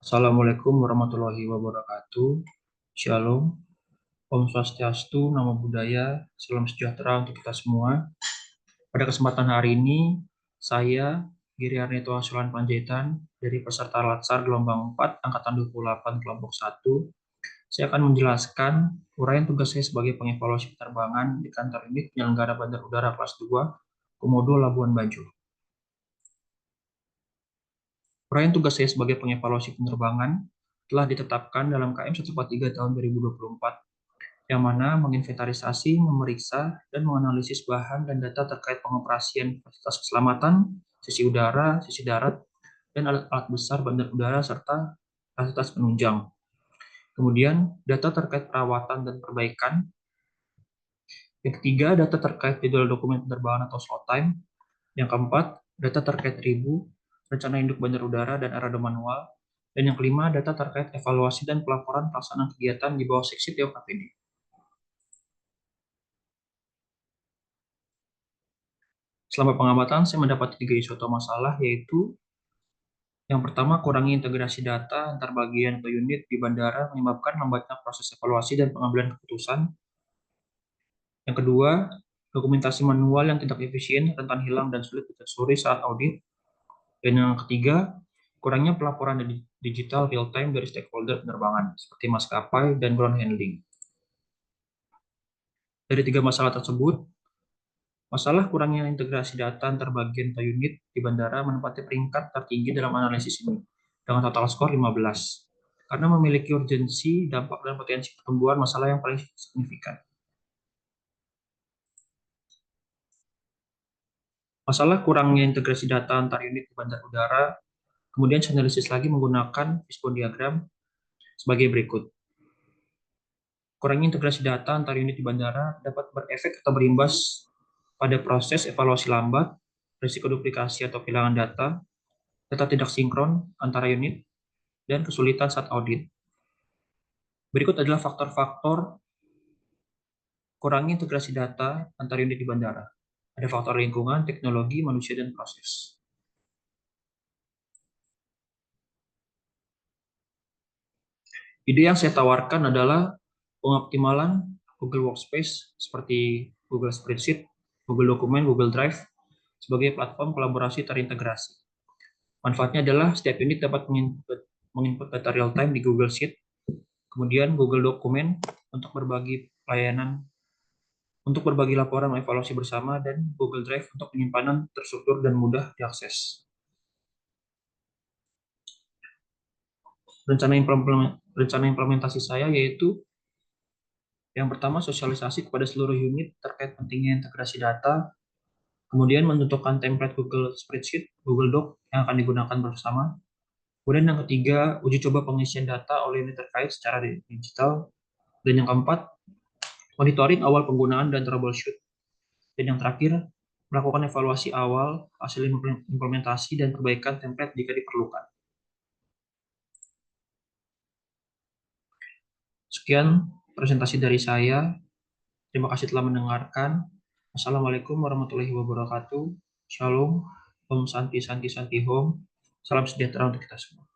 Assalamualaikum warahmatullahi wabarakatuh. Shalom, Om Swastiastu, Namo Buddhaya, Salam sejahtera untuk kita semua. Pada kesempatan hari ini, saya, Giri Arneto Hasulan Panjaitan, dari peserta Latsar Gelombang 4, Angkatan 28, Kelompok 1, saya akan menjelaskan uraian tugas saya sebagai pengevaluasi penerbangan di kantor unit penyelenggara Bandar Udara kelas 2, Komodo Labuan Bajo. Uraian tugas saya sebagai pengevaluasi penerbangan telah ditetapkan dalam KM 143 tahun 2024, yang mana menginventarisasi, memeriksa, dan menganalisis bahan dan data terkait pengoperasian fasilitas keselamatan, sisi udara, sisi darat, dan alat-alat besar bandar udara, serta fasilitas penunjang. Kemudian, data terkait perawatan dan perbaikan. Yang ketiga, data terkait jadwal dokumen penerbangan atau slot time. Yang keempat, data terkait ribu, rencana induk bandar udara, dan arada manual. Dan yang kelima, data terkait evaluasi dan pelaporan pelaksanaan kegiatan di bawah seksi TOKPD. Selama pengamatan, saya mendapati 3 isu atau masalah, yaitu yang pertama, kurangnya integrasi data antar bagian atau unit di bandara menyebabkan lambatnya proses evaluasi dan pengambilan keputusan. Yang kedua, dokumentasi manual yang tidak efisien, rentan hilang, dan sulit ditelusuri saat audit. Dan yang ketiga, kurangnya pelaporan digital real-time dari stakeholder penerbangan, seperti maskapai dan ground handling. Dari 3 masalah tersebut, masalah kurangnya integrasi data antar bagian atau unit di bandara menempati peringkat tertinggi dalam analisis ini, dengan total skor 15, karena memiliki urgensi, dampak, dan potensi pertumbuhan masalah yang paling signifikan. Masalah kurangnya integrasi data antar unit di bandar udara kemudian saya analisis lagi menggunakan fishbone diagram sebagai berikut. Kurangnya integrasi data antar unit di bandara dapat berefek atau berimbas pada proses evaluasi lambat, risiko duplikasi atau kehilangan data, data tidak sinkron antara unit, dan kesulitan saat audit. Berikut adalah faktor-faktor kurangnya integrasi data antar unit di bandara. Ada faktor lingkungan, teknologi, manusia, dan proses. Ide yang saya tawarkan adalah pengoptimalan Google Workspace seperti Google Spreadsheet, Google Dokumen, Google Drive sebagai platform kolaborasi terintegrasi. Manfaatnya adalah setiap unit dapat menginput data real-time di Google Sheet, kemudian Google Dokumen untuk berbagi pelayanan, untuk berbagi laporan evaluasi bersama, dan Google Drive untuk penyimpanan terstruktur dan mudah diakses. Rencana implementasi saya yaitu yang pertama, sosialisasi kepada seluruh unit terkait pentingnya integrasi data, kemudian menentukan template Google Spreadsheet, Google Doc yang akan digunakan bersama. Kemudian yang ketiga, uji coba pengisian data oleh unit terkait secara digital. Dan yang keempat, monitoring awal penggunaan dan troubleshoot. Dan yang terakhir, melakukan evaluasi awal, hasil implementasi, dan perbaikan template jika diperlukan. Sekian presentasi dari saya. Terima kasih telah mendengarkan. Assalamualaikum warahmatullahi wabarakatuh. Shalom. Om Santi Santi Santi Hom. Salam sejahtera untuk kita semua.